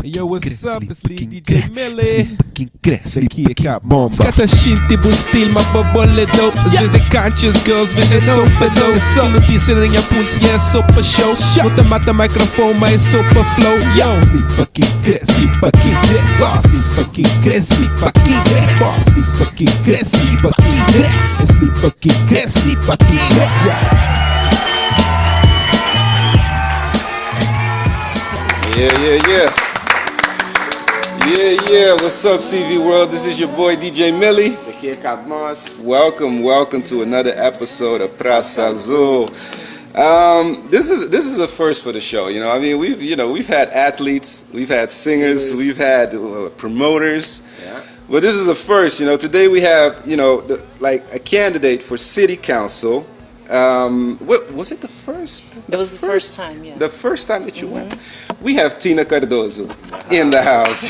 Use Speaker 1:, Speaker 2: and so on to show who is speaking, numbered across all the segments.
Speaker 1: Yo, what's up? It's Lee DJ Millie. C'est qui est Cap Bomba. Scattershint bu stil ma bobolle dope. Visit conscious girls, vision so below. Solo decent in your pulse, yeah, super show. Muta mata microphone, my super flow. Yo, sleep fucking cre, sleep fucking cre, sleep fucking cre, sleep fucking cre, sleep fucking cre, sleep fucking cre, sleep fucking cre, sleep fucking cre.
Speaker 2: Yeah. What's up, CV World? This is your boy DJ Millie. Welcome to another episode of Praçazul. This is a first for the show. You know, I mean, we've had athletes, we've had singers, we've had promoters. Yeah. But this is a first. You know, today we have like a candidate for city council. What was it? The first?
Speaker 3: It was the first time, yeah.
Speaker 2: The first time that you went. We have Tina Cardoso in the house.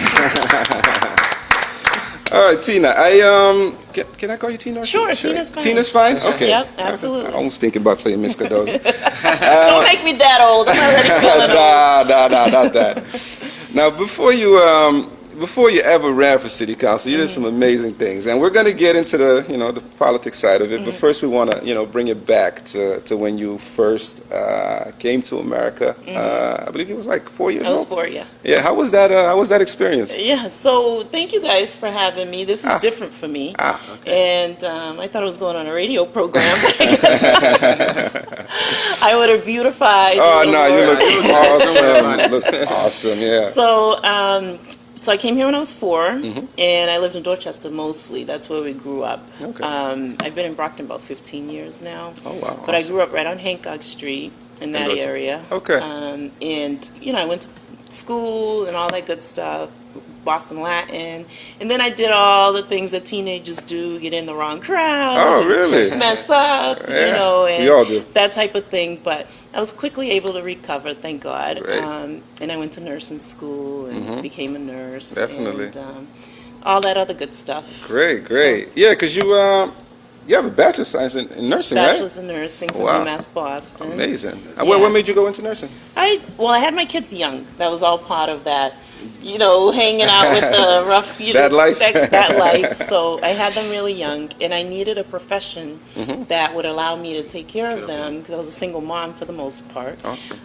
Speaker 2: All right, Tina. Can I call you Tina?
Speaker 3: Sure, Tina's fine.
Speaker 2: Tina's fine. Okay.
Speaker 3: Yep, absolutely.
Speaker 2: I was thinking about saying Miss Cardoso.
Speaker 3: Don't make me that old. I'm already feeling
Speaker 2: old. Not that. Now, before you ever ran for city council, you did some amazing things, and we're going to get into the politics side of it. But first, we want to bring it back to when you first came to America. I believe it was like 4 years old.
Speaker 3: I was 4, yeah.
Speaker 2: Yeah. How was that? How was that experience?
Speaker 3: Yeah. So thank you guys for having me. This is different for me. Okay. And I thought I was going on a radio program. I would have beautified.
Speaker 2: Oh no, you look awesome. Look awesome. Yeah.
Speaker 3: So I came here when I was 4, and I lived in Dorchester mostly. That's where we grew up.
Speaker 2: Okay.
Speaker 3: I've been in Brockton about 15 years now.
Speaker 2: Oh, wow.
Speaker 3: But I grew up right on Hancock Street in that area.
Speaker 2: Okay.
Speaker 3: And, I went to school and all that good stuff, Boston Latin. And then I did all the things that teenagers do, get in the wrong crowd.
Speaker 2: Oh, really?
Speaker 3: Mess up, and
Speaker 2: we all do.
Speaker 3: That type of thing. But I was quickly able to recover, thank God.
Speaker 2: Great.
Speaker 3: And I went to nursing school and became a nurse.
Speaker 2: Definitely.
Speaker 3: And all that other good stuff.
Speaker 2: Great. So, yeah, because you have a bachelor's of science in nursing,
Speaker 3: bachelor's in nursing from UMass Boston.
Speaker 2: Amazing. What made you go into nursing?
Speaker 3: I had my kids young. That was all part of that. Hanging out with the rough,
Speaker 2: that life.
Speaker 3: that life. So I had them really young, and I needed a profession that would allow me to take care of them, because I was a single mom for the most part,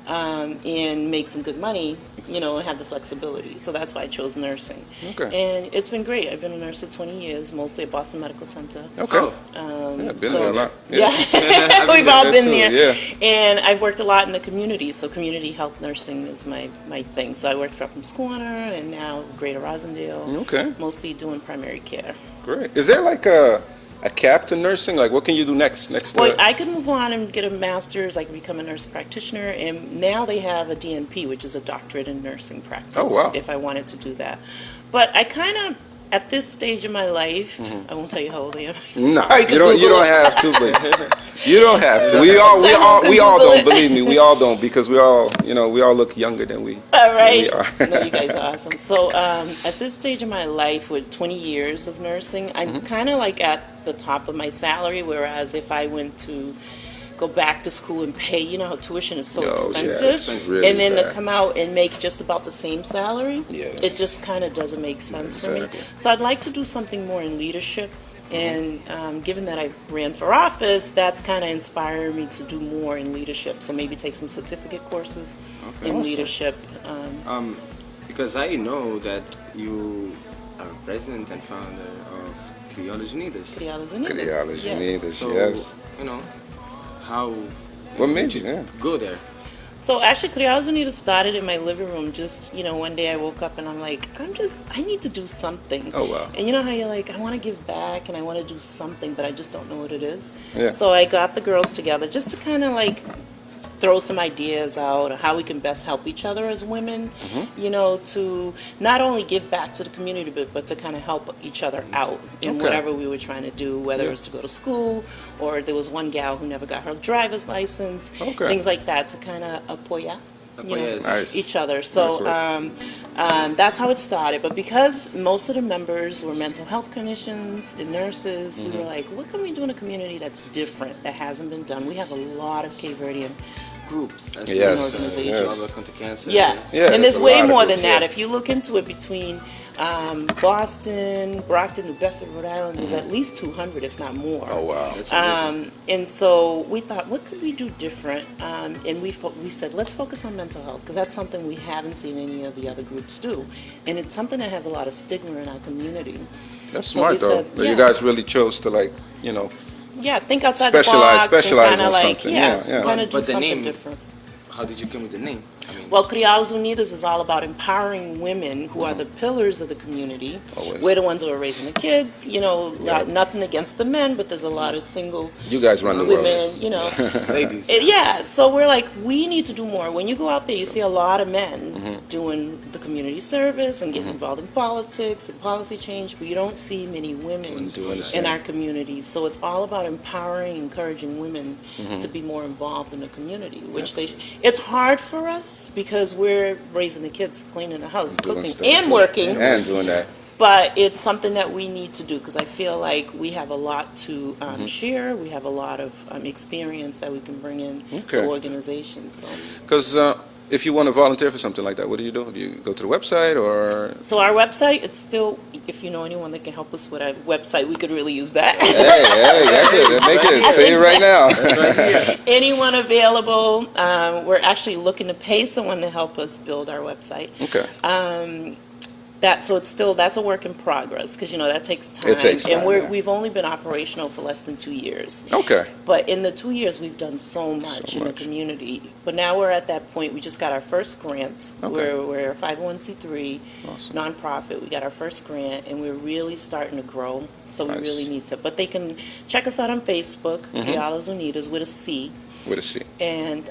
Speaker 3: and make some good money, and have the flexibility. So that's why I chose nursing.
Speaker 2: Okay.
Speaker 3: And it's been great. I've been a nurse for 20 years, mostly at Boston Medical Center.
Speaker 2: Okay. I've been there a lot.
Speaker 3: Yeah, we've all been there.
Speaker 2: Yeah.
Speaker 3: And I've worked a lot in the community, so community health nursing is my thing. So I worked for Upham's Corner and now Greater Rosendale.
Speaker 2: Okay.
Speaker 3: Mostly doing primary care.
Speaker 2: Great. Is there like a cap to nursing? Like, what can you do next to
Speaker 3: Well, I could move on and get a master's. I could become a nurse practitioner, and now they have a DNP, which is a doctorate in nursing practice.
Speaker 2: Oh, wow.
Speaker 3: If I wanted to do that. But I kind of, at this stage of my life, I won't tell you how old I am.
Speaker 2: No, you don't have to, but you don't have to. We all don't, believe me, we all don't, because we all look younger than we are.
Speaker 3: No, you guys are awesome. So at this stage of my life, with 20 years of nursing, I'm kind of like at the top of my salary, whereas if I went to go back to school and pay, how tuition is so expensive,
Speaker 2: really
Speaker 3: and then
Speaker 2: sad.
Speaker 3: to come out and make just about the same salary, it just kind of doesn't make sense for me. So I'd like to do something more in leadership, and given that I ran for office, that's kind of inspired me to do more in leadership. So maybe take some certificate courses in leadership.
Speaker 4: Because I know that you are president and founder of Criolas Unidas.
Speaker 3: Criolas Unidas.
Speaker 2: Criolas Unidas,
Speaker 4: So,
Speaker 2: yes. What made you
Speaker 4: go there?
Speaker 3: So actually, Criolas Unidas started in my living room. Just one day I woke up and I'm like, I need to do something.
Speaker 2: Oh wow!
Speaker 3: And you know how you're like, I want to give back and I want to do something, but I just don't know what it is.
Speaker 2: Yeah.
Speaker 3: So I got the girls together just to kind of like throw some ideas out of how we can best help each other as women, to not only give back to the community, but to kind of help each other out in whatever we were trying to do, whether it was to go to school, or there was one gal who never got her driver's license, things like that, to kind of apoyar each other. So that's how it started. But because most of the members were mental health clinicians and nurses, we were like, what can we do in a community that's different, that hasn't been done? We have a lot of Cape Verdean
Speaker 4: groups. As
Speaker 2: Yes,
Speaker 4: organizations.
Speaker 2: yes.
Speaker 4: Counter cancer.
Speaker 3: Yeah,
Speaker 2: Yeah,
Speaker 3: and
Speaker 2: there's
Speaker 3: there's
Speaker 2: a
Speaker 3: way
Speaker 2: lot of
Speaker 3: more
Speaker 2: groups,
Speaker 3: than that.
Speaker 2: yeah.
Speaker 3: If you look into it, between Boston, Brockton, New Bedford, Rhode Island, there's at least 200, if not more.
Speaker 2: Oh wow.
Speaker 4: That's amazing.
Speaker 3: And so we thought, what could we do different? And we said, let's focus on mental health, because that's something we haven't seen any of the other groups do. And it's something that has a lot of stigma in our community.
Speaker 2: That's
Speaker 3: So
Speaker 2: smart
Speaker 3: we
Speaker 2: though.
Speaker 3: said,
Speaker 2: That
Speaker 3: yeah.
Speaker 2: You guys really chose to, like, you know,
Speaker 3: Yeah, think outside
Speaker 2: Specialize-
Speaker 3: the box.
Speaker 2: specialize
Speaker 3: and kinda
Speaker 2: on
Speaker 3: like,
Speaker 2: something. Yeah, yeah.
Speaker 3: kind of do
Speaker 4: But the
Speaker 3: something
Speaker 4: name-
Speaker 3: different.
Speaker 4: How did you come with the name? I mean,
Speaker 3: Well, Criolas Unidas is all about empowering women who are the pillars of the community.
Speaker 2: Always.
Speaker 3: We're the ones who are raising the kids, you know,
Speaker 2: Yeah.
Speaker 3: nothing against the men, but there's a lot of single
Speaker 2: you guys run the
Speaker 3: women,
Speaker 2: world.
Speaker 3: you know.
Speaker 4: ladies.
Speaker 3: Yeah, so we're like, we need to do more. When you go out there, you see a lot of men
Speaker 2: Mm-hmm.
Speaker 3: doing the community service and getting involved in politics and policy change, but you don't see many women
Speaker 2: Doing the
Speaker 3: in
Speaker 2: same.
Speaker 3: our communities. So it's all about empowering, encouraging women
Speaker 2: Mm-hmm.
Speaker 3: to be more involved in the community, which it's hard for us because we're raising the kids, cleaning the house,
Speaker 2: Doing
Speaker 3: cooking,
Speaker 2: stuff
Speaker 3: and
Speaker 2: too.
Speaker 3: working.
Speaker 2: And doing that.
Speaker 3: But it's something that we need to do because I feel like we have a lot to share. We have a lot of experience that we can bring in
Speaker 2: Okay.
Speaker 3: to organizations. So.
Speaker 2: Because if you want to volunteer for something like that, what do? Do you go to the website or?
Speaker 3: So our website, it's still, if you know anyone that can help us with our website, we could really use that.
Speaker 2: Hey, that's it. Make it. Say it right now.
Speaker 3: Anyone available? We're actually looking to pay someone to help us build our website.
Speaker 2: Okay.
Speaker 3: That's a work in progress because that takes time.
Speaker 2: It takes time,
Speaker 3: and
Speaker 2: yeah.
Speaker 3: we've only been operational for less than 2 years.
Speaker 2: Okay.
Speaker 3: But in the 2 years, we've done so much in the community. But now we're at that point. We just got our first grant.
Speaker 2: Okay.
Speaker 3: We're a 501c3
Speaker 2: Awesome.
Speaker 3: nonprofit. We got our first grant, and we're really starting to grow. So
Speaker 2: Nice.
Speaker 3: we really need to. But they can check us out on Facebook, Criolas Unidas with a C,
Speaker 2: With a C.
Speaker 3: and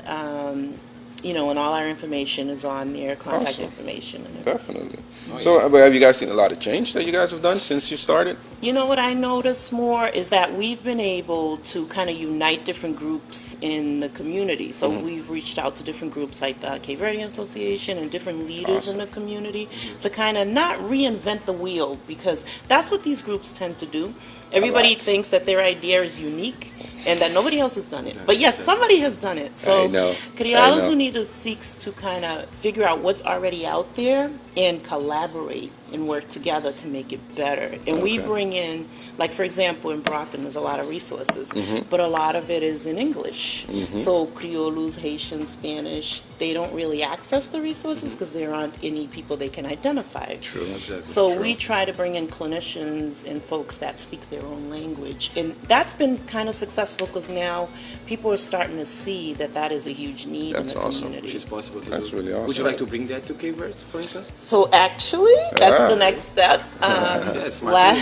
Speaker 3: and all our information is on there, contact
Speaker 2: Awesome.
Speaker 3: information. And
Speaker 2: Definitely. So, have you guys seen a lot of change that you guys have done since you started?
Speaker 3: You know what I notice more is that we've been able to kind of unite different groups in the community. So we've reached out to different groups like the Cape Verdean Association and different leaders in the community to kind of not reinvent the wheel, because that's what these groups tend to do. Everybody
Speaker 2: lot.
Speaker 3: thinks that their idea is unique and that nobody else has done it. But yes, somebody has done it. So
Speaker 2: I know.
Speaker 3: Criolas
Speaker 2: I know.
Speaker 3: Unidas seeks to kind of figure out what's already out there and collaborate and work together to make it better. And we
Speaker 2: Okay.
Speaker 3: bring in, like for example, in Brockton, there's a lot of resources, but a lot of it is in English. So Criollos, Haitian, Spanish, they don't really access the resources because there aren't any people they can identify.
Speaker 2: True.
Speaker 4: Exactly.
Speaker 3: So we try to bring in clinicians and folks that speak their own language. And that's been kind of successful because now people are starting to see that that is a huge need
Speaker 2: That's
Speaker 3: in the
Speaker 2: awesome.
Speaker 3: community.
Speaker 4: Which is possible to
Speaker 2: That's
Speaker 4: do.
Speaker 2: really awesome.
Speaker 4: Would you like to bring that to Cape Verde, for instance?
Speaker 3: So actually, that's
Speaker 2: Ah.
Speaker 3: the next step.
Speaker 4: Yes, smart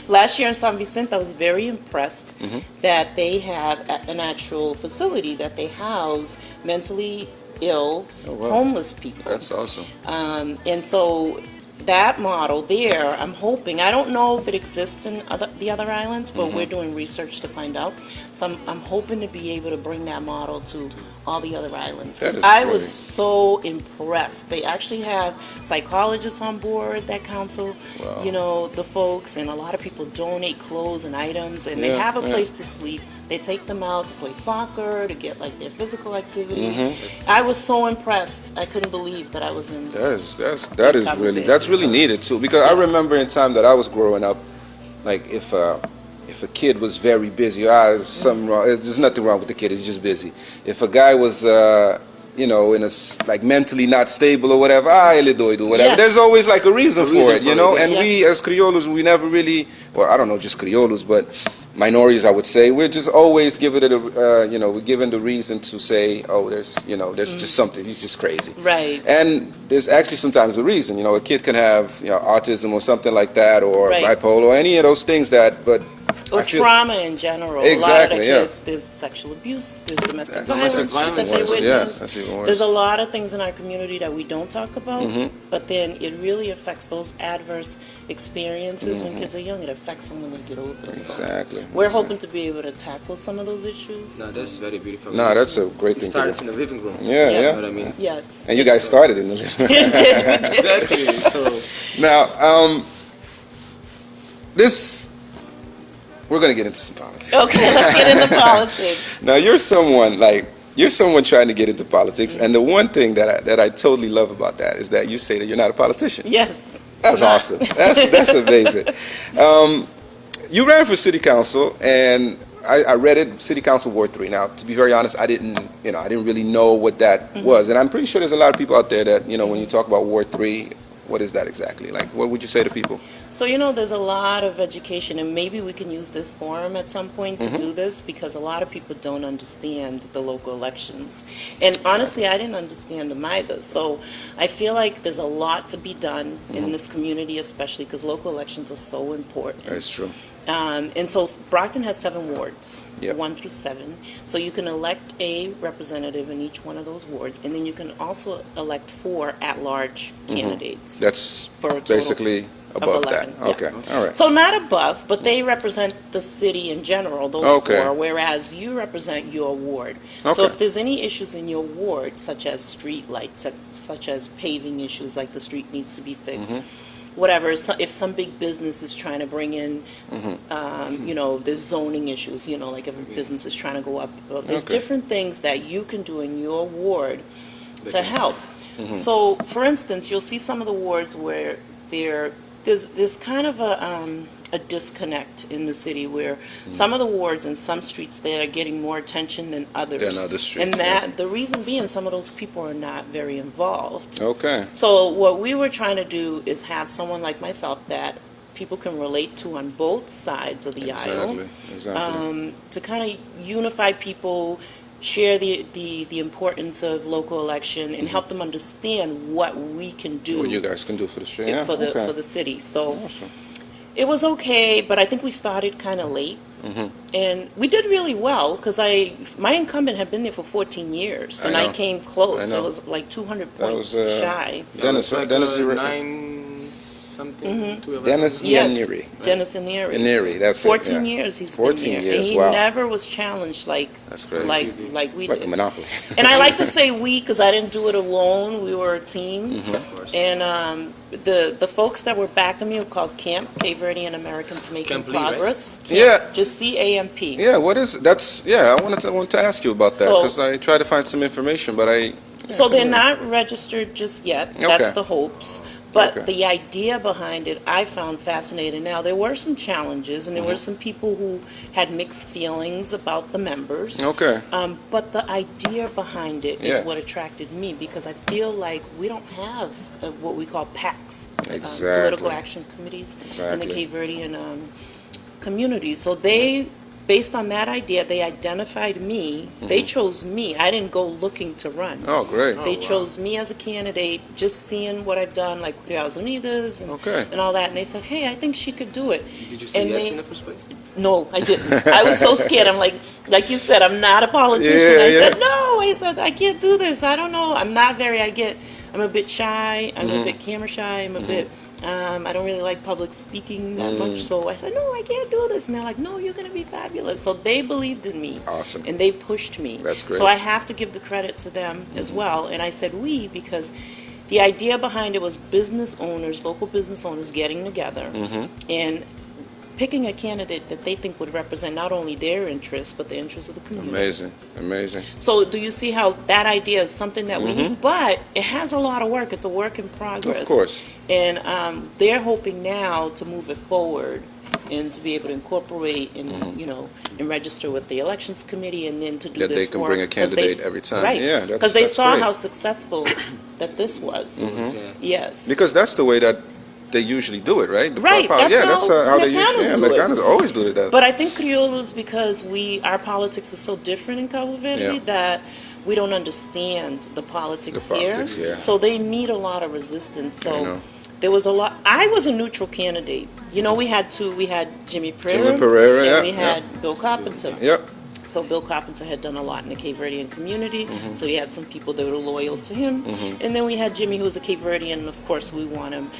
Speaker 3: Last year in San Vicente, I was very impressed
Speaker 2: Mm-hmm.
Speaker 3: that they have an actual facility that they house mentally ill,
Speaker 2: Oh, wow.
Speaker 3: homeless people.
Speaker 2: That's awesome.
Speaker 3: And so that model there, I'm hoping, I don't know if it exists in the other islands, but we're doing research to find out. So I'm hoping to be able to bring that model to all the other islands.
Speaker 2: That
Speaker 3: 'Cause
Speaker 2: is
Speaker 3: I
Speaker 2: great.
Speaker 3: was so impressed. They actually have psychologists on board that counsel,
Speaker 2: Wow.
Speaker 3: the folks, and a lot of people donate clothes and items, and they
Speaker 2: Yeah,
Speaker 3: have a
Speaker 2: yeah.
Speaker 3: place to sleep. They take them out to play soccer, to get like their physical activity.
Speaker 2: Mm-hmm.
Speaker 3: I was so impressed. I couldn't believe that I was in.
Speaker 2: That is really needed too, because I remember in time that I was growing up, like if a kid was very busy, there's something wrong. There's nothing wrong with the kid. He's just busy. If a guy was like mentally not stable or whatever, ele doido, whatever.
Speaker 3: Yes.
Speaker 2: There's always like a reason for it,
Speaker 4: for it,
Speaker 2: And
Speaker 3: yeah.
Speaker 2: we as Criollos, we never really, well, I don't know, just Criollos, but minorities, I would say, we're just always giving it we're given the reason to say, oh, there's just something. He's just crazy.
Speaker 3: Right.
Speaker 2: And there's actually sometimes a reason. A kid can have autism or something like that, or
Speaker 3: Right.
Speaker 2: bipolar, or any of those things but
Speaker 3: Or
Speaker 2: I feel-
Speaker 3: trauma in general.
Speaker 2: Exactly,
Speaker 3: A lot of the
Speaker 2: yeah.
Speaker 3: kids, there's sexual abuse, there's domestic
Speaker 2: Domestic
Speaker 3: violence that they
Speaker 2: worse,
Speaker 3: witness.
Speaker 2: yeah, that's even worse.
Speaker 3: There's a lot of things in our community that we don't talk about, but then it really affects those adverse experiences when kids are young. It affects them when they get older. So
Speaker 2: Exactly.
Speaker 3: we're hoping to be able to tackle some of those issues.
Speaker 4: No, that's very beautiful.
Speaker 2: No, that's a great
Speaker 4: It
Speaker 2: thing to
Speaker 4: starts
Speaker 2: do.
Speaker 4: in the living room.
Speaker 2: Yeah,
Speaker 3: Yeah.
Speaker 2: yeah.
Speaker 4: You know what I mean?
Speaker 3: Yes.
Speaker 2: And you guys started in the living
Speaker 3: We
Speaker 2: room.
Speaker 3: did, we did.
Speaker 4: Exactly. So
Speaker 2: Now, we're going to get into some politics.
Speaker 3: Okay, let's get into politics.
Speaker 2: Now, you're someone, like, you're someone trying to get into politics, and the one thing that I totally love about that is that you say that you're not a politician.
Speaker 3: Yes.
Speaker 2: That's awesome. That's amazing. You ran for city council, and I read it, City Council Ward 3. Now, to be very honest, I didn't really know what that was, and I'm pretty sure there's a lot of people out there that, when you talk about Ward 3, what is that exactly? Like, what would you say to people?
Speaker 3: So, there's a lot of education, and maybe we can use this forum at some point to do this, because a lot of people don't understand the local elections. And honestly, I didn't understand them either. So I feel like there's a lot to be done in this community, especially because local elections are so important.
Speaker 2: That's true.
Speaker 3: And so Brockton has 7 wards,
Speaker 2: Yep.
Speaker 3: 1 through 7. So you can elect a representative in each one of those wards, and then you can also elect 4 at-large candidates.
Speaker 2: That's
Speaker 3: For a total
Speaker 2: basically
Speaker 3: of
Speaker 2: above
Speaker 3: 11,
Speaker 2: that. Okay,
Speaker 3: yeah.
Speaker 2: all right.
Speaker 3: So not above, but they represent the city in general, those
Speaker 2: Okay.
Speaker 3: 4, whereas you represent your ward. So
Speaker 2: Okay.
Speaker 3: if there's any issues in your ward, such as street lights, such as paving issues, like the street needs to be fixed, whatever, if some big business is trying to bring in, there's zoning issues, like if a business is trying to go up, there's
Speaker 2: Okay.
Speaker 3: different things that you can do in your ward to help. So, for instance, you'll see some of the wards where there's kind of a disconnect in the city where some of the wards and some streets there are getting more attention than others.
Speaker 2: Than other streets,
Speaker 3: and
Speaker 2: yeah.
Speaker 3: the reason being, some of those people are not very involved.
Speaker 2: Okay.
Speaker 3: So what we were trying to do is have someone like myself that people can relate to on both sides of the aisle,
Speaker 2: Exactly.
Speaker 3: to kind of unify people, share the importance of local election, and help them understand what we can do
Speaker 2: What you guys can do for the street, yeah.
Speaker 3: for
Speaker 2: Okay.
Speaker 3: the city. So
Speaker 2: Awesome.
Speaker 3: it was okay, but I think we started kind of late. And we did really well because my incumbent had been there for 14 years, and
Speaker 2: I
Speaker 3: I
Speaker 2: know.
Speaker 3: came close.
Speaker 2: I know.
Speaker 3: It was like 200
Speaker 2: That
Speaker 3: points
Speaker 2: was,
Speaker 3: shy.
Speaker 2: Dennis, right? Dennis, you
Speaker 4: 9-something to 11.
Speaker 2: Dennis
Speaker 3: Yes,
Speaker 2: Yaniri.
Speaker 3: Dennis Ineri.
Speaker 2: Ineri, that's
Speaker 3: 14
Speaker 2: it. Yeah.
Speaker 3: years he's
Speaker 2: 14
Speaker 3: been there,
Speaker 2: years,
Speaker 3: and he
Speaker 2: wow.
Speaker 3: never was challenged like
Speaker 2: That's crazy.
Speaker 3: like we
Speaker 2: It's like a
Speaker 3: did.
Speaker 2: monopoly.
Speaker 3: And I like to say we because I didn't do it alone. We were a team,
Speaker 2: Mm-hmm.
Speaker 4: Of course.
Speaker 3: and the folks that were backing me were called CAMP, Cape Verdean Americans Making
Speaker 4: Camp Lee, right?
Speaker 3: Progress.
Speaker 2: Yeah.
Speaker 3: Just CAMP.
Speaker 2: Yeah, what is that's? Yeah, I wanted to ask you about that
Speaker 3: So-
Speaker 2: because I tried to find some information, but I.
Speaker 3: So they're not registered just yet. That's
Speaker 2: Okay.
Speaker 3: the hopes. But
Speaker 2: Okay.
Speaker 3: the idea behind it I found fascinating. Now, there were some challenges, and there were some people who had mixed feelings about the members.
Speaker 2: Okay.
Speaker 3: But the idea behind it is
Speaker 2: Yeah.
Speaker 3: what attracted me, because I feel like we don't have what we call PACs,
Speaker 2: Exactly.
Speaker 3: political action committees, in
Speaker 2: Exactly.
Speaker 3: the Cape Verdean community. So they, based on that idea, they identified me. They chose me. I didn't go looking to run.
Speaker 2: Oh, great.
Speaker 3: They
Speaker 4: wow.
Speaker 3: chose me as a candidate, just seeing what I've done, like Criolas Unidas
Speaker 2: Okay.
Speaker 3: and all that. And they said, hey, I think she could do it.
Speaker 4: Did you say
Speaker 3: And
Speaker 4: yes
Speaker 3: they-
Speaker 4: in the first place?
Speaker 3: No, I didn't. I was so scared. I'm like you said, I'm not a politician.
Speaker 2: Yeah,
Speaker 3: I
Speaker 2: yeah.
Speaker 3: said, no. I said, I can't do this. I don't know. I'm a bit shy. I'm a bit camera shy. I'm a bit, I don't really like public speaking that much. So I said, no, I can't do this. And they're like, no, you're going to be fabulous. So they believed in me.
Speaker 2: Awesome.
Speaker 3: And they pushed me.
Speaker 2: That's great.
Speaker 3: So I have to give the credit to them as well. And I said we because the idea behind it was business owners, local business owners getting together and picking a candidate that they think would represent not only their interests, but the interests of the community.
Speaker 2: Amazing, amazing.
Speaker 3: So do you see how that idea is something that we need? But it has a lot of work. It's a work in progress.
Speaker 2: Of course.
Speaker 3: And they're hoping now to move it forward and to be able to incorporate and, and register with the elections committee and then to do
Speaker 2: That
Speaker 3: this
Speaker 2: they can
Speaker 3: work.
Speaker 2: bring a
Speaker 3: 'Cause they-
Speaker 2: candidate every time.
Speaker 3: Right.
Speaker 2: Yeah, that's-
Speaker 3: Because they
Speaker 2: that's
Speaker 3: saw
Speaker 2: great.
Speaker 3: how successful that this was.
Speaker 4: Yeah.
Speaker 3: Yes.
Speaker 2: Because that's the way that they usually do it, right? The
Speaker 3: Right, that's
Speaker 2: that's
Speaker 3: how
Speaker 2: how they usually.
Speaker 3: Mexicanos
Speaker 2: Yeah,
Speaker 3: do it.
Speaker 2: Mexicanos always do it. That.
Speaker 3: But I think Criolas, because our politics is so different in Cape Verde,
Speaker 2: Yeah.
Speaker 3: that we don't understand the politics,
Speaker 2: The politics
Speaker 3: here.
Speaker 2: here.
Speaker 3: So they meet a lot of resistance.
Speaker 2: I
Speaker 3: So
Speaker 2: know.
Speaker 3: there was a lot. I was a neutral candidate. We had two. We had Jimmy Pereira.
Speaker 2: Jimmy Pereira,
Speaker 3: and
Speaker 2: yeah,
Speaker 3: we
Speaker 2: yeah.
Speaker 3: had Bill Carpenter.
Speaker 2: Yep.
Speaker 3: So Bill Carpenter had done a lot in the Cape Verdean community, so he had some people that were loyal to him. And then we had Jimmy, who was a Cape Verdean, and of course we want him,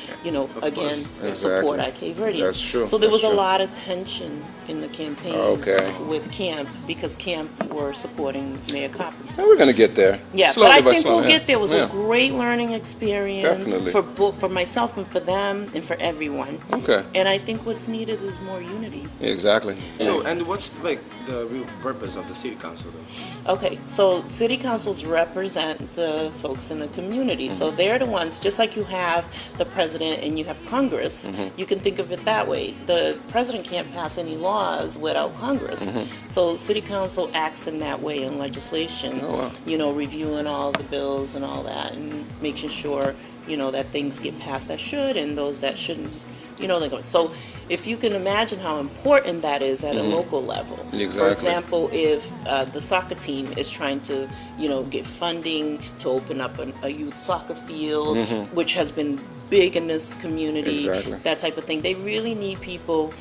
Speaker 3: again,
Speaker 2: Exactly.
Speaker 3: support our Cape Verdean.
Speaker 2: That's true,
Speaker 3: So there was
Speaker 2: that's
Speaker 3: a
Speaker 2: true.
Speaker 3: lot of tension in the campaign
Speaker 2: Okay.
Speaker 3: with Camp, because Camp were supporting Mayor Carpenter.
Speaker 2: So we're gonna get there.
Speaker 3: Yeah,
Speaker 2: Slowly
Speaker 3: but I think
Speaker 2: slowly,
Speaker 3: we'll
Speaker 2: yeah.
Speaker 3: get there. It was
Speaker 2: Yeah.
Speaker 3: a great learning experience
Speaker 2: Definitely.
Speaker 3: for both, for myself and for them and for everyone.
Speaker 2: Okay.
Speaker 3: And I think what's needed is more unity.
Speaker 2: Yeah, exactly.
Speaker 4: So, and what's like the real purpose of the city council, though?
Speaker 3: Okay, so city councils represent the folks in the community. So they're the ones, just like you have the president and you have Congress, you can think of it that way. The president can't pass any laws without Congress. So city council acts in that way in legislation, you know, reviewing all the bills and all that and making sure, you know, that things get passed that should and those that shouldn't. You know, they go. So if you can imagine how important that is at a local level.
Speaker 2: Exactly.
Speaker 3: For example, if the soccer team is trying to, you know, get funding to open up a youth soccer field, which has been big in this community,
Speaker 2: Exactly.
Speaker 3: that type of thing, they really need people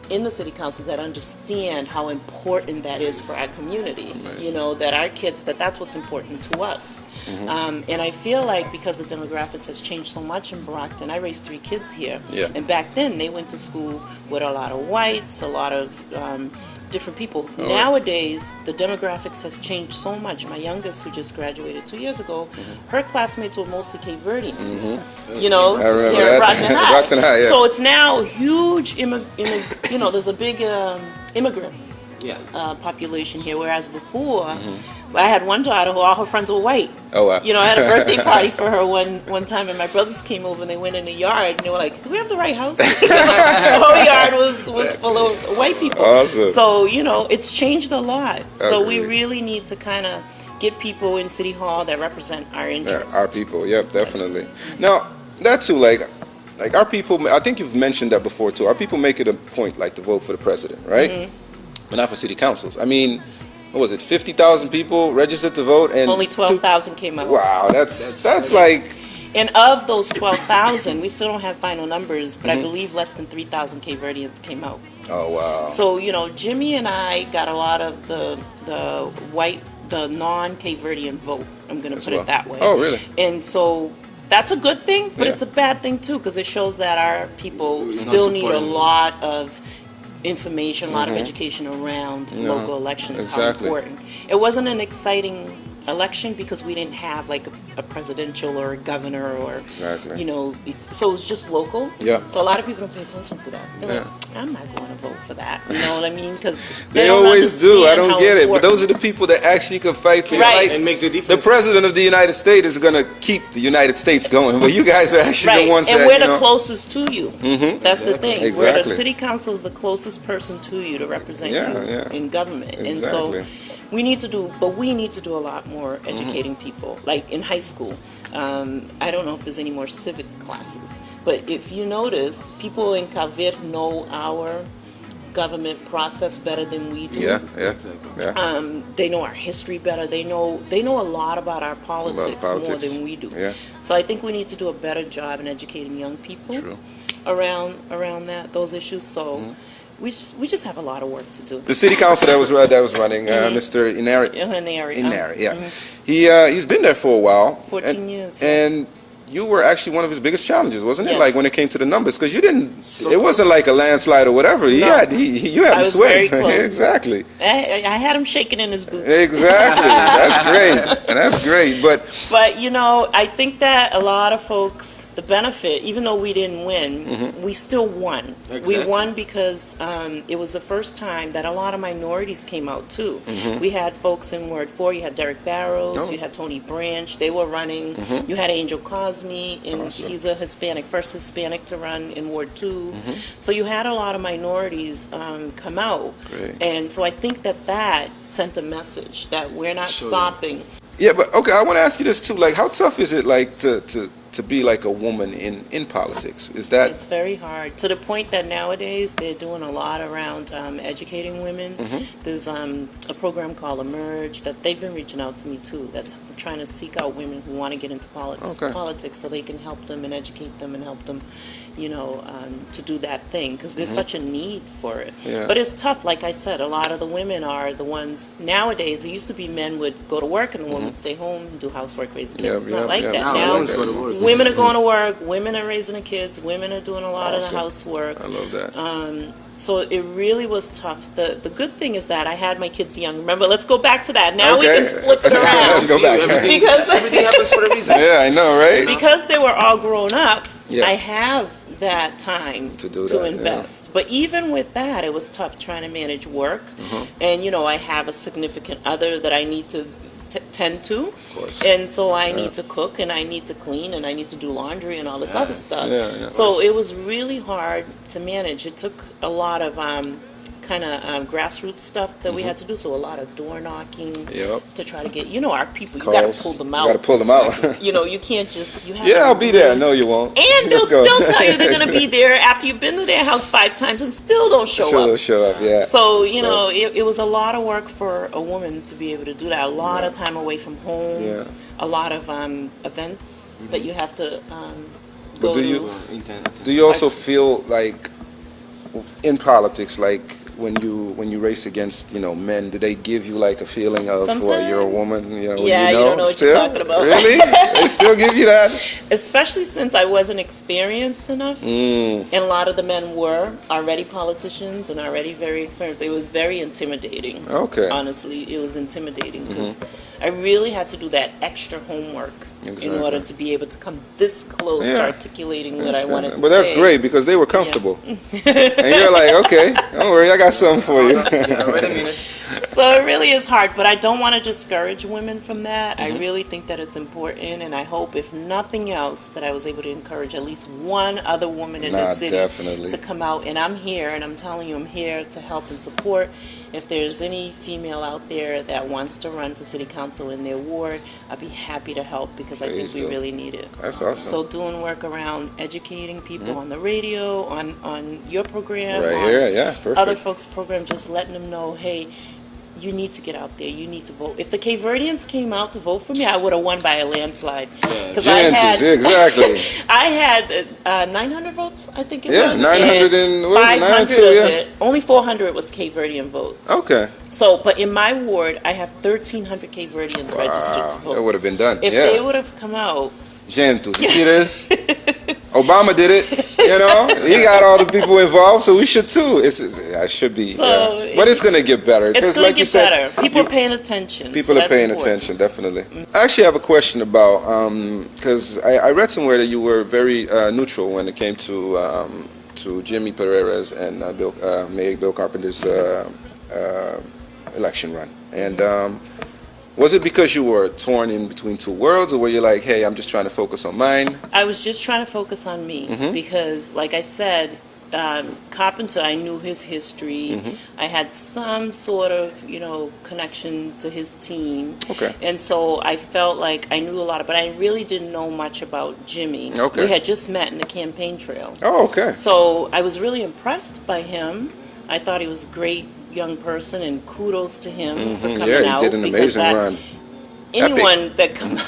Speaker 3: in the city council that understand how important that is for our community. You know, that our kids, that's what's important to us. And I feel like because the demographics has changed so much in Brockton, I raised 3 kids here.
Speaker 2: Yeah.
Speaker 3: And back then they went to school with a lot of whites, a lot of different people. Nowadays, the demographics has changed so much. My youngest, who just graduated 2 years ago, her classmates were mostly Cape Verdean. You know,
Speaker 2: I remember
Speaker 3: here at
Speaker 2: that.
Speaker 3: Brockton High.
Speaker 2: Brockton High, yeah.
Speaker 3: So it's now huge, you know, there's a big immigrant population here, whereas before, I had one daughter who all her friends were white.
Speaker 2: Oh, wow.
Speaker 3: You know, I had a birthday party for her one time, and my brothers came over and they went in the yard and they were like, "Do we have the right house?" The whole yard was full of white people.
Speaker 2: Awesome.
Speaker 3: So, you know, it's changed a lot. So we
Speaker 2: Agreed.
Speaker 3: really need to kind of get people in City Hall that represent our interests.
Speaker 2: Our people, yep, definitely. Now, that too, like our people, I think you've mentioned that before too. Our people make it a point, like, to vote for the president, right? But not for city councils. I mean, what was it, 50,000 people registered to vote, and
Speaker 3: Only 12,000 came out.
Speaker 2: Wow, that's like.
Speaker 3: And of those 12,000, we still don't have final numbers, but I believe less than 3,000 Cape Verdeans came out.
Speaker 2: Oh, wow.
Speaker 3: So, you know, Jimmy and I got a lot of the non-Cape Verdean vote. I'm going to put it that way.
Speaker 2: Oh, really?
Speaker 3: And so that's a good thing, but
Speaker 2: Yeah.
Speaker 3: it's a bad thing too, because it shows that our people still need a lot of information, a lot of education around local elections,
Speaker 2: exactly.
Speaker 3: how important. It wasn't an exciting election because we didn't have like a presidential or a governor or,
Speaker 2: Exactly.
Speaker 3: you know, so it was just local.
Speaker 2: Yeah.
Speaker 3: So a lot of people don't pay attention to that. They're like, I'm not going to vote for that. You know what I mean? Because
Speaker 2: They always do. I don't get it. But those are the people that actually could fight for you.
Speaker 3: Right.
Speaker 2: Like,
Speaker 4: And make the
Speaker 2: the
Speaker 4: difference.
Speaker 2: president of the United States is going to keep the United States going, but you guys are actually
Speaker 3: Right,
Speaker 2: the ones
Speaker 3: and
Speaker 2: that,
Speaker 3: we're
Speaker 2: you
Speaker 3: the
Speaker 2: know,
Speaker 3: closest to you. That's the thing. Where the
Speaker 2: Exactly.
Speaker 3: city council is the closest person to you to represent
Speaker 2: Yeah,
Speaker 3: you
Speaker 2: yeah.
Speaker 3: in government. And
Speaker 2: Exactly.
Speaker 3: so we need to do a lot more educating people, like in high school. I don't know if there's any more civic classes, but if you notice, people in Cape Verde know our government process better than we do.
Speaker 2: yeah.
Speaker 3: They know our history better. They know a lot about our politics, more
Speaker 2: politics.
Speaker 3: than we do.
Speaker 2: Yeah.
Speaker 3: So I think we need to do a better job in educating young people
Speaker 2: True.
Speaker 3: around those issues. So we just have a lot of work to do.
Speaker 2: The city council that was running, Mr. Inari.
Speaker 3: In the area.
Speaker 2: Inari, he's been there for a while.
Speaker 3: 14 years.
Speaker 2: And you were actually one of his biggest challenges, wasn't it?
Speaker 3: Yes.
Speaker 2: Like when it came to the numbers, because you didn't. It wasn't like a landslide or whatever. You had
Speaker 3: I
Speaker 2: him
Speaker 3: was
Speaker 2: sweating.
Speaker 3: very close.
Speaker 2: Exactly.
Speaker 3: I had him shaking in his boots.
Speaker 2: Exactly. That's great.
Speaker 3: But you know, I think that a lot of folks, the benefit, even though we didn't win, we still won.
Speaker 4: Exactly.
Speaker 3: We won because it was the first time that a lot of minorities came out too. We had folks in Ward 4. You had Derek Barrows. You had Tony Branch. They were running. You had Angel Cosme, and he's a Hispanic, first Hispanic to run in Ward 2. So you had a lot of minorities come out.
Speaker 2: Great.
Speaker 3: And so I think that sent a message that we're not stopping.
Speaker 2: Yeah, but okay, I want to ask you this too. Like, how tough is it, like, to be like a woman in politics? Is that?
Speaker 3: It's very hard, to the point that nowadays they're doing a lot around educating women. There's a program called Emerge that they've been reaching out to me too, that's trying to seek out women who want to get into politics so they can help them and educate them and help them, you know, to do that thing, because there's such a need for it.
Speaker 2: Yeah.
Speaker 3: But it's tough. Like I said, a lot of the women are the ones nowadays. It used to be men would go to work and the women would stay home and do housework, raise the kids. It's not like that
Speaker 4: Now
Speaker 3: now.
Speaker 4: women's go to work.
Speaker 3: Women are going to work, women are raising the kids, women are doing a lot of the
Speaker 2: Awesome.
Speaker 3: housework.
Speaker 2: I love that.
Speaker 3: So it really was tough. The good thing is that I had my kids young. Remember, let's go back to that. Now we
Speaker 2: Okay.
Speaker 3: can flip it
Speaker 2: Let's
Speaker 3: around.
Speaker 2: go back.
Speaker 3: Because
Speaker 4: Everything happens for a reason.
Speaker 2: Yeah, I know, right?
Speaker 3: because they were all grown up,
Speaker 2: Yeah.
Speaker 3: I have that time
Speaker 2: to do that,
Speaker 3: invest. But even with that, it was tough trying to manage work. And, you know, I have a significant other that I need to tend to.
Speaker 2: Of course.
Speaker 3: And so I need to cook, and I need to clean, and I need to do laundry and all this other stuff.
Speaker 2: Yeah,
Speaker 3: so it was really hard to manage. It took a lot of kind of grassroots stuff that we had to do. So a lot of door knocking to try to get, you know, our people, you got to pull them out.
Speaker 2: You got to pull them out.
Speaker 3: You know, you can't just, you have
Speaker 2: I'll be there. No, you won't.
Speaker 3: And they'll still tell you they're going to be there after you've been to their house 5 times and still don't show up.
Speaker 2: They'll show up, yeah.
Speaker 3: So, you know, it was a lot of work for a woman to be able to do that. A lot of time away from home. A lot of events that you have to go to.
Speaker 2: Do you also feel like in politics, like when you race against, you know, men, do they give you like a feeling of you're a woman, you know?
Speaker 3: Yeah, you don't know what you're talking about.
Speaker 2: Really? They still give you that?
Speaker 3: Especially since I wasn't experienced enough, and a lot of the men were already politicians and already very experienced. It was very intimidating.
Speaker 2: Okay.
Speaker 3: Honestly, it was intimidating because I really had to do that extra homework in order to be able to come this close to articulating what I wanted to say.
Speaker 2: But that's great because they were comfortable. And you're like, okay, don't worry, I got something for you.
Speaker 4: Wait a minute.
Speaker 3: So it really is hard, but I don't want to discourage women from that. I really think that it's important, and I hope, if nothing else, that I was able to encourage at least one other woman in this city to come out. And I'm here, and I'm telling you, I'm here to help and support. If there's any female out there that wants to run for city council in their ward, I'd be happy to help because I think we really need it.
Speaker 2: That's awesome.
Speaker 3: So doing work around educating people on the radio, on your program,
Speaker 2: right here, perfect.
Speaker 3: Other folks' program, just letting them know, hey, you need to get out there. You need to vote. If the Cape Verdeans came out to vote for me, I would have won by a landslide. Because I had I had 900 votes, I think it was.
Speaker 2: 900 and
Speaker 3: 500 of it. Only 400 was Cape Verdean votes.
Speaker 2: Okay.
Speaker 3: So, but in my ward, I have 1,300 Cape Verdeans registered to vote.
Speaker 2: That would have been done.
Speaker 3: If they would have come out.
Speaker 2: Gentle. You see this? Obama did it, you know. He got all the people involved, so we should too. I should be, but it's gonna get better.
Speaker 3: It's gonna get better. People are paying attention.
Speaker 2: People are paying attention, definitely. I actually have a question about because I read somewhere that you were very neutral when it came to Jimmy Pereira's and Mayor Bill Carpenter's election run, and. Was it because you were torn in between two worlds, or were you like, hey, I'm just trying to focus on mine?
Speaker 3: I was just trying to focus on me because, like I said, Carpenter, I knew his history. I had some sort of, you know, connection to his team. Okay. And so I felt like I knew a lot, but I really didn't know much about Jimmy. Okay. We had just met in the campaign trail. Oh, okay. So I was really impressed by him. I thought he was a great young person, and kudos to him for coming out.
Speaker 2: He did an amazing run.
Speaker 3: Anyone that comes,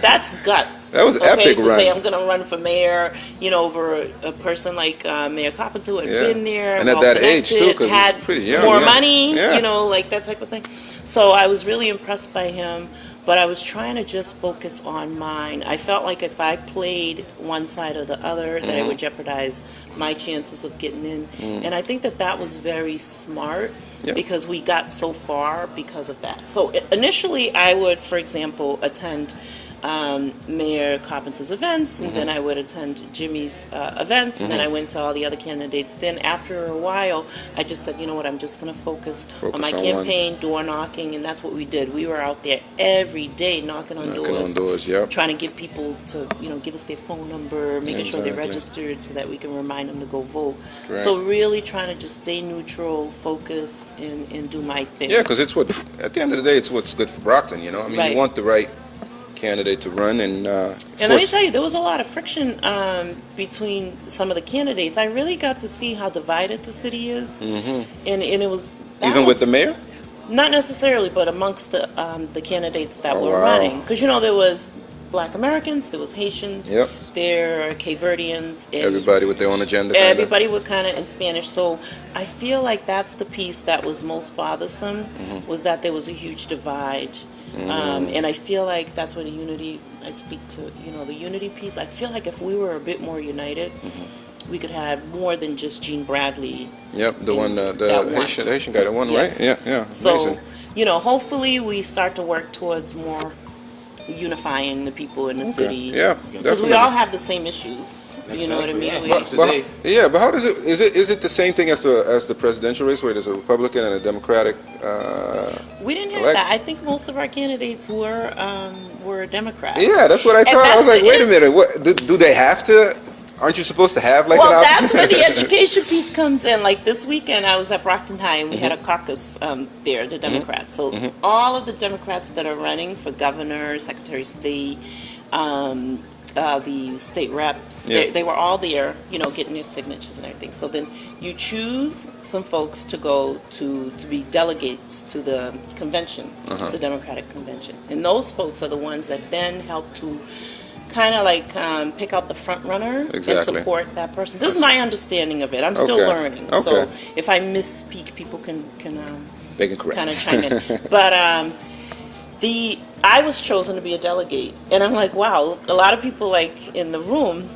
Speaker 3: that's guts.
Speaker 2: That was epic
Speaker 3: to
Speaker 2: run.
Speaker 3: say I'm going to run for mayor, you know, over a person like Mayor Carpenter who had been there,
Speaker 2: and at that age too, because
Speaker 3: had
Speaker 2: he's pretty young,
Speaker 3: more money, you know, like that type of thing. So I was really impressed by him. But I was trying to just focus on mine. I felt like if I played one side or the other, that I would jeopardize my chances of getting in. And I think that that was very smart because we got so far because of that. So initially I would, for example, attend Mayor Carpenter's events, and then I would attend Jimmy's events, and then I went to all the other candidates. Then after a while, I just said, you know what, I'm just going to focus on my campaign, door knocking, and that's what we did. We were out there every day knocking on doors, trying to get people to, you know, give us their phone number, making sure they're registered so that we can remind them to go vote. Right. So really trying to just stay neutral, focus, and do my thing.
Speaker 2: Yeah, because it's what, at the end of the day, it's what's good for Brockton, you know? I mean, you want the right candidate to run, and
Speaker 3: let me tell you, there was a lot of friction between some of the candidates. I really got to see how divided the city is, and it was
Speaker 2: even with the mayor.
Speaker 3: Not necessarily, but amongst the candidates that were running, because you know there was Black Americans, there was Haitians, there are Cape Verdeans,
Speaker 2: everybody with their own agenda.
Speaker 3: Everybody would kind of in Spanish. So I feel like that's the piece that was most bothersome, was that there was a huge divide. And I feel like that's where the unity, I speak to, you know, the unity piece. I feel like if we were a bit more united, we could have more than just Gene Bradley. Yep, the one, the Haitian guy, the one, right? Yeah, yeah. So, amazing. You know, hopefully we start to work towards more unifying the people in the
Speaker 2: Okay.
Speaker 3: city.
Speaker 2: Yeah,
Speaker 3: Because we
Speaker 2: definitely.
Speaker 3: all have the same issues. You know what I
Speaker 4: Exactly,
Speaker 3: mean?
Speaker 4: yeah.
Speaker 3: We-
Speaker 2: But,
Speaker 4: Today.
Speaker 2: yeah, but how does it? Is it the same thing as the presidential race, where there's a Republican and a Democratic?
Speaker 3: We didn't have
Speaker 2: Elect-
Speaker 3: that. I think most of our candidates were Democrats.
Speaker 2: Yeah, that's what I
Speaker 3: And
Speaker 2: thought. I
Speaker 3: that's
Speaker 2: was like,
Speaker 3: the-
Speaker 2: wait a minute, what do they have to? Aren't you supposed to have like
Speaker 3: Well,
Speaker 2: an
Speaker 3: that's
Speaker 2: opposite?
Speaker 3: where the education piece comes in. Like this weekend, I was at Brockton High and we had a caucus there, the Democrats. So all of the Democrats that are running for governor, secretary of state, the state reps,
Speaker 2: Yeah.
Speaker 3: they were all there, you know, getting their signatures and everything. So then you choose some folks to go to be delegates to the convention, the Democratic convention. And those folks are the ones that then help to kind of like pick out the front runner
Speaker 2: Exactly.
Speaker 3: and support that person. This is my understanding of it. I'm still
Speaker 2: Okay.
Speaker 3: learning.
Speaker 2: Okay.
Speaker 3: So if I misspeak, people can
Speaker 2: They can correct.
Speaker 3: kind of chime in. But I was chosen to be a delegate, and I'm like, wow, a lot of people like in the room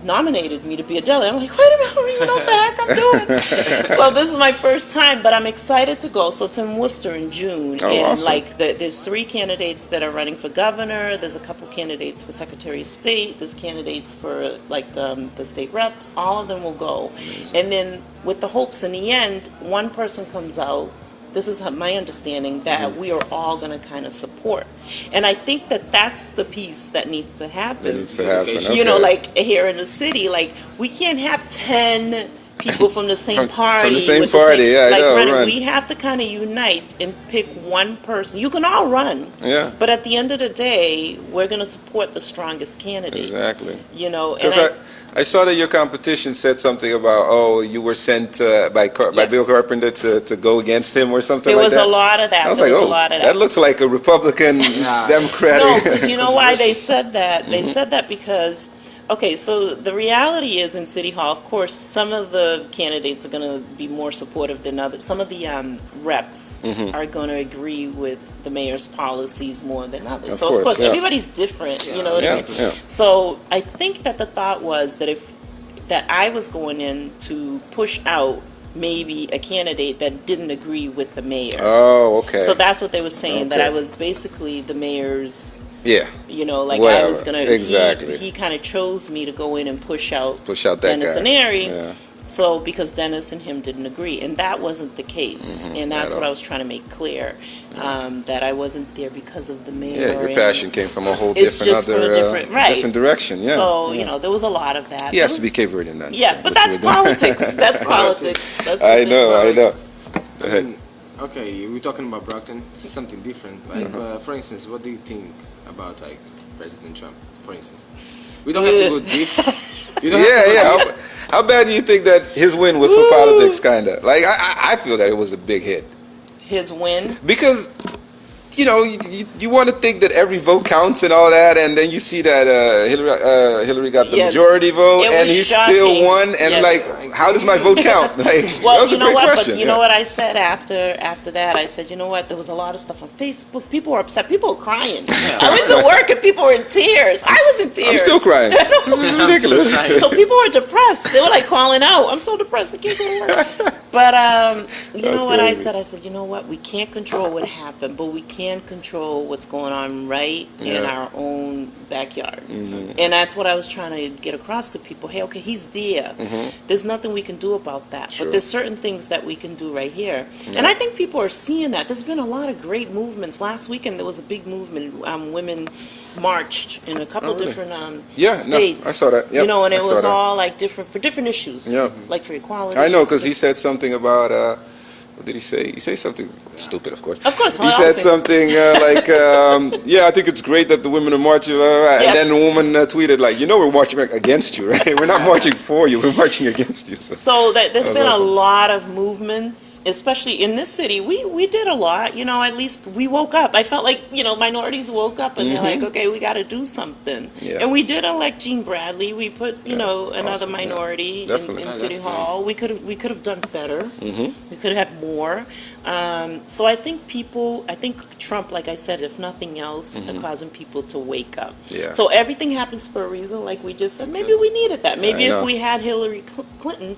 Speaker 3: nominated me to be a delegate. I'm like, wait a minute, I don't even know what the heck I'm doing. So this is my first time, but I'm excited to go. So it's in Worcester in June,
Speaker 2: Oh,
Speaker 3: and
Speaker 2: awesome.
Speaker 3: like there's 3 candidates that are running for governor. There's a couple candidates for secretary of state. There's candidates for like the state reps. All of them will go, and then with the hopes in the end, one person comes out. This is my understanding that we are all going to kind of support. And I think that that's the piece that needs to happen.
Speaker 2: It needs to happen.
Speaker 3: You know,
Speaker 2: okay.
Speaker 3: like here in the city, like we can't have 10 people from the same
Speaker 2: From-
Speaker 3: party.
Speaker 2: from the same
Speaker 3: with
Speaker 2: party, yeah, I
Speaker 3: like
Speaker 2: know,
Speaker 3: running.
Speaker 2: run.
Speaker 3: We have to kind of unite and pick one person. You can all run.
Speaker 2: Yeah.
Speaker 3: But at the end of the day, we're going to support the strongest candidate.
Speaker 2: Exactly.
Speaker 3: You know, and
Speaker 2: Because I saw that your competition said something about, oh, you were sent by
Speaker 3: Yes.
Speaker 2: Bill Carpenter to go against him or something
Speaker 3: there
Speaker 2: like
Speaker 3: was
Speaker 2: that.
Speaker 3: a lot of that.
Speaker 2: I was
Speaker 3: There
Speaker 2: like,
Speaker 3: was
Speaker 2: oh,
Speaker 3: a lot of
Speaker 2: that looks like a Republican Democratic.
Speaker 3: No, because you know why they said that? They said that because, okay, so the reality is in City Hall, of course, some of the candidates are going to be more supportive than others. Some of the reps are going to agree with the mayor's policies more than others.
Speaker 2: Of
Speaker 3: So,
Speaker 2: course,
Speaker 3: of course,
Speaker 2: yeah.
Speaker 3: everybody's different, you know what I
Speaker 2: Yeah,
Speaker 3: mean?
Speaker 2: yeah.
Speaker 3: So I think that the thought was that I was going in to push out maybe a candidate that didn't agree with the mayor.
Speaker 2: Oh, okay.
Speaker 3: So that's what they were saying, that
Speaker 2: Okay.
Speaker 3: I was basically the mayor's,
Speaker 2: yeah.
Speaker 3: you know, like I
Speaker 2: Whatever.
Speaker 3: was going to,
Speaker 2: Exactly.
Speaker 3: he kind of chose me to go in and push out
Speaker 2: that
Speaker 3: Dennis
Speaker 2: guy.
Speaker 3: and Ari.
Speaker 2: Yeah.
Speaker 3: So because Dennis and him didn't agree, and that wasn't the case, and that's
Speaker 2: at
Speaker 3: what
Speaker 2: all.
Speaker 3: I was trying to make clear, that I wasn't there because of the mayor.
Speaker 2: Yeah, your
Speaker 3: and
Speaker 2: passion came from a whole
Speaker 3: It's
Speaker 2: different
Speaker 3: just from a different- right.
Speaker 2: different direction. Yeah.
Speaker 3: So you know there was a lot of that.
Speaker 2: he has
Speaker 3: There
Speaker 2: to be
Speaker 3: was-
Speaker 2: Cape Verdean then.
Speaker 3: Yeah, but that's politics. That's politics. That's what
Speaker 2: I
Speaker 3: they
Speaker 2: know,
Speaker 3: call
Speaker 2: I
Speaker 3: it.
Speaker 2: know. Go ahead.
Speaker 4: Okay, we're talking about Brockton. This is something different. Like, for instance, what do you think about like President Trump? For instance, we don't have to go deep. You don't have to go
Speaker 2: Yeah,
Speaker 4: deep.
Speaker 2: yeah. How bad do you think that his win was for politics, kind of? Like, I feel that it was a big hit.
Speaker 3: His win.
Speaker 2: Because, you know, you want to think that every vote counts and all that, and then you see that Hillary got the
Speaker 3: Yes.
Speaker 2: majority vote,
Speaker 3: It
Speaker 2: and
Speaker 3: was
Speaker 2: he
Speaker 3: shocking.
Speaker 2: still won, and
Speaker 3: Yes.
Speaker 2: like, how does my vote count? Like,
Speaker 3: Well,
Speaker 2: that was
Speaker 3: you
Speaker 2: a
Speaker 3: know
Speaker 2: great
Speaker 3: what?
Speaker 2: question.
Speaker 3: But you know what I said after that? I said, you know what? There was a lot of stuff on Facebook. People were upset. People were crying. I went to work and people were in tears. I was in tears.
Speaker 2: I'm still crying. This is ridiculous.
Speaker 3: So people were depressed. They were like calling out, "I'm so depressed. I can't go to work." But you
Speaker 2: That's
Speaker 3: know what I
Speaker 2: crazy.
Speaker 3: said? I said, you know what? We can't control what happened, but we can control what's going on right in
Speaker 2: Yeah.
Speaker 3: our own backyard.
Speaker 2: Mm-hmm.
Speaker 3: And that's what I was trying to get across to people. Hey, okay, he's there. There's nothing we can do about that.
Speaker 2: Mm-hmm. Sure.
Speaker 3: But there's certain things that we can do right here. And I think people are seeing that. There's been a lot of great movements. Last weekend there was a big movement. Women marched in a couple
Speaker 2: really?
Speaker 3: different
Speaker 2: Yeah, no,
Speaker 3: states.
Speaker 2: I saw that. Yep,
Speaker 3: You know, and
Speaker 2: I
Speaker 3: it
Speaker 2: saw
Speaker 3: was
Speaker 2: that.
Speaker 3: all like different for different issues.
Speaker 2: Yep.
Speaker 3: Like for equality.
Speaker 2: I know, because he said something about, what did he say? He said something stupid, of course.
Speaker 3: Of course,
Speaker 2: He
Speaker 3: I
Speaker 2: said
Speaker 3: always say
Speaker 2: something like, yeah, I think it's great that the women are marching, blah, blah, blah.
Speaker 3: Yes.
Speaker 2: And then the woman tweeted, like, you know, we're marching against you, right? We're not marching for you, we're marching against you.
Speaker 3: So there's
Speaker 2: That was
Speaker 3: been
Speaker 2: awesome.
Speaker 3: a lot of movements, especially in this city. We did a lot, you know, at least we woke up. I felt like, you know, minorities woke up and they're like, okay, we got to do something.
Speaker 2: Yeah.
Speaker 3: And we did elect Jean Bradley. We put, you know, another
Speaker 2: awesome, yeah.
Speaker 3: minority
Speaker 2: Definitely.
Speaker 3: in
Speaker 2: Oh,
Speaker 3: City
Speaker 4: that's
Speaker 3: Hall. We could have done better. We could have had more. So I think Trump, like I said, if nothing else, are causing people to wake up.
Speaker 2: Yeah.
Speaker 3: So everything happens for a reason, like we just said. Maybe we needed that. Maybe
Speaker 2: I
Speaker 3: if
Speaker 2: know.
Speaker 3: we had Hillary Clinton,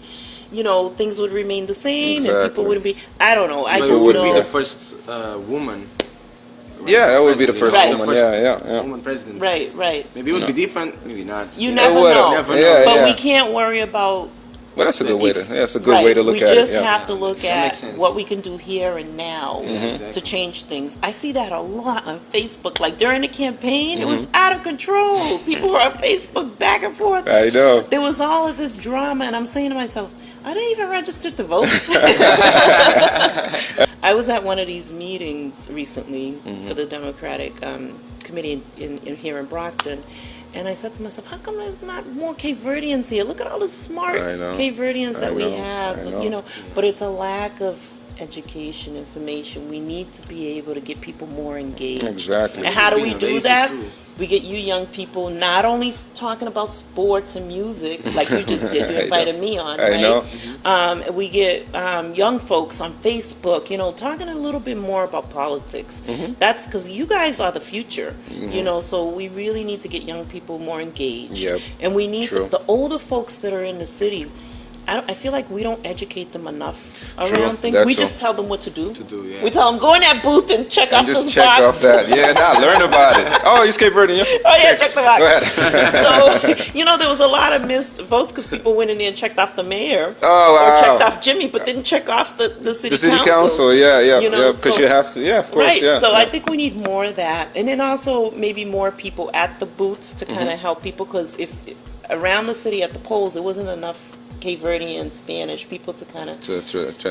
Speaker 3: you know, things would remain the same and
Speaker 2: Exactly.
Speaker 3: people wouldn't be. I don't know. I
Speaker 4: But
Speaker 3: just
Speaker 4: who would
Speaker 3: know.
Speaker 4: be the first woman
Speaker 2: Yeah, that would be the first
Speaker 3: Right.
Speaker 2: woman. Yeah.
Speaker 4: Woman president.
Speaker 3: Right, right.
Speaker 4: Maybe it would be different, maybe not.
Speaker 3: You never
Speaker 2: would.
Speaker 3: know.
Speaker 4: Never
Speaker 2: Yeah,
Speaker 3: But
Speaker 2: yeah.
Speaker 3: we can't worry about.
Speaker 2: Well, that's a good way to. Yeah, it's a good
Speaker 3: Right.
Speaker 2: way to look
Speaker 3: we
Speaker 2: at it.
Speaker 3: just
Speaker 2: Yeah.
Speaker 3: have to look
Speaker 4: That
Speaker 3: at
Speaker 4: makes sense.
Speaker 3: what we can do here and now
Speaker 4: Exactly.
Speaker 3: to change things. I see that a lot on Facebook. Like during the campaign, it
Speaker 2: Mm-hmm.
Speaker 3: was out of control. People were on Facebook back and forth.
Speaker 2: I know.
Speaker 3: There was all of this drama, and I'm saying to myself, are they even registered to vote? I was at one of these meetings recently
Speaker 2: Mm-hmm.
Speaker 3: for the Democratic committee in here in Brockton. And I said to myself, how come there's not more Cape Verdeans here? Look at all the smart
Speaker 2: I know.
Speaker 3: Cape Verdeans that
Speaker 2: I
Speaker 3: we
Speaker 2: know.
Speaker 3: have,
Speaker 2: I know.
Speaker 3: you know. But it's a lack of education, information. We need to be able to get people more engaged.
Speaker 2: Exactly.
Speaker 3: And how do we
Speaker 4: Being
Speaker 3: do
Speaker 4: lazy
Speaker 3: that?
Speaker 4: too.
Speaker 3: We get you young people not only talking about sports and music, like you just did, you
Speaker 2: I
Speaker 3: invited
Speaker 2: know.
Speaker 3: me on,
Speaker 2: I
Speaker 3: right?
Speaker 2: know.
Speaker 3: We get young folks on Facebook, you know, talking a little bit more about politics.
Speaker 2: Mm-hmm.
Speaker 3: That's because you guys are the future, you know, so we really need to get young people more engaged.
Speaker 2: Yep.
Speaker 3: And we need
Speaker 2: True.
Speaker 3: the older folks that are in the city, I feel like we don't educate them enough
Speaker 2: True.
Speaker 3: around things.
Speaker 2: That's
Speaker 3: We
Speaker 2: true.
Speaker 3: just tell them what to do.
Speaker 4: Yeah.
Speaker 3: We tell them, go in that booth and check
Speaker 2: And
Speaker 3: off
Speaker 2: just
Speaker 3: those
Speaker 2: check
Speaker 3: box.
Speaker 2: off that. Yeah, now learn about it. Oh, he's Cape Verdean. Yeah?
Speaker 3: Oh yeah, check the box.
Speaker 2: Go ahead.
Speaker 3: So, you know, there was a lot of missed votes because people went in there and checked off the mayor.
Speaker 2: Oh, wow.
Speaker 3: Or checked off Jimmy, but didn't check off the city council.
Speaker 2: The city council, yeah,
Speaker 3: You know,
Speaker 2: because
Speaker 3: so-
Speaker 2: you have to, yeah, of course,
Speaker 3: Right,
Speaker 2: yeah.
Speaker 3: so
Speaker 2: yeah.
Speaker 3: I think we need more of that. And then also maybe more people at the booths to
Speaker 2: Mm-hmm.
Speaker 3: kind of help people because if around the city at the polls, there wasn't enough Cape Verdean, Spanish people to kind of
Speaker 2: to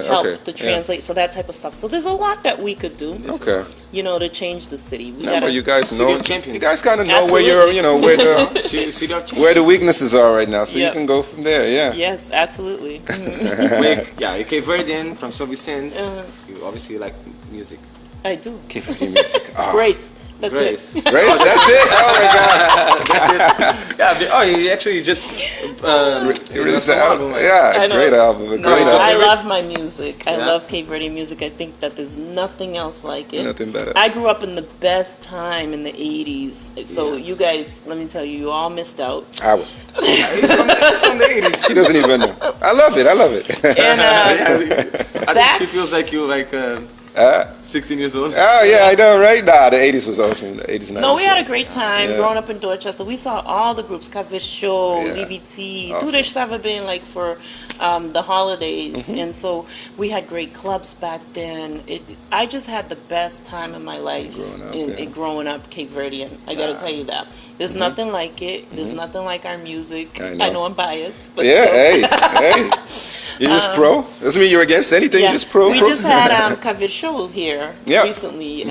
Speaker 3: help
Speaker 2: okay,
Speaker 3: to
Speaker 2: yeah.
Speaker 3: translate, so that type of stuff. So there's a lot that we could do,
Speaker 2: Okay.
Speaker 3: you know, to change the city. We
Speaker 2: No,
Speaker 3: gotta,
Speaker 2: but you guys
Speaker 4: City
Speaker 2: know,
Speaker 4: of Champions.
Speaker 2: you guys kind of know where you're,
Speaker 3: Absolutely.
Speaker 2: you know, where the weaknesses are right now, so
Speaker 3: Yep.
Speaker 2: you can go from there, yeah.
Speaker 3: Yes, absolutely.
Speaker 4: You're Cape Verdean from Saint Vicente.
Speaker 3: Uh-huh.
Speaker 4: You obviously like music.
Speaker 3: I do.
Speaker 2: Cape Verdean music. Oh.
Speaker 3: Grace. That's
Speaker 4: Grace.
Speaker 3: it.
Speaker 2: Grace, that's it? Oh my God.
Speaker 4: That's it. Yeah. He actually just
Speaker 2: Released the
Speaker 4: some
Speaker 2: album.
Speaker 4: like-
Speaker 2: Yeah,
Speaker 3: I
Speaker 2: a
Speaker 3: know.
Speaker 2: great album. A
Speaker 3: No,
Speaker 2: great
Speaker 4: your
Speaker 3: I
Speaker 2: album.
Speaker 4: favorite?
Speaker 3: love my music. I
Speaker 4: Yeah?
Speaker 3: love Cape Verdean music. I think that there's nothing else like it.
Speaker 2: Nothing better.
Speaker 3: I grew up in the best time in the 80s. So
Speaker 4: Yeah.
Speaker 3: you guys, let me tell you, you all missed out.
Speaker 2: I was.
Speaker 4: It's from the 80s.
Speaker 2: She doesn't even know. I love it. I love it.
Speaker 3: And
Speaker 4: I
Speaker 3: That-
Speaker 4: think she feels like you like 16 years old.
Speaker 2: Oh yeah, I know, right? Nah, the 80s was awesome. The 80s, 90s.
Speaker 3: no, we had a great time
Speaker 2: Yeah.
Speaker 3: growing up in Dorchester. We saw all the groups, Cape Show,
Speaker 2: Yeah.
Speaker 3: DVT,
Speaker 2: Awesome.
Speaker 3: tudo estava bem like for the holidays.
Speaker 2: Mm-hmm.
Speaker 3: And so we had great clubs back then. I just had the best time in my life
Speaker 2: Growing up,
Speaker 3: in
Speaker 2: yeah.
Speaker 3: growing up Cape Verdean. I gotta tell you that. There's nothing like it. There's nothing like our music.
Speaker 2: Mm-hmm. I know.
Speaker 3: I'm biased, but
Speaker 2: Yeah,
Speaker 3: still.
Speaker 2: hey. You just pro? Doesn't mean you're against anything.
Speaker 3: Yeah.
Speaker 2: You just pro.
Speaker 3: We
Speaker 2: pro.
Speaker 3: just had Cape Show here
Speaker 2: Yeah.
Speaker 3: recently.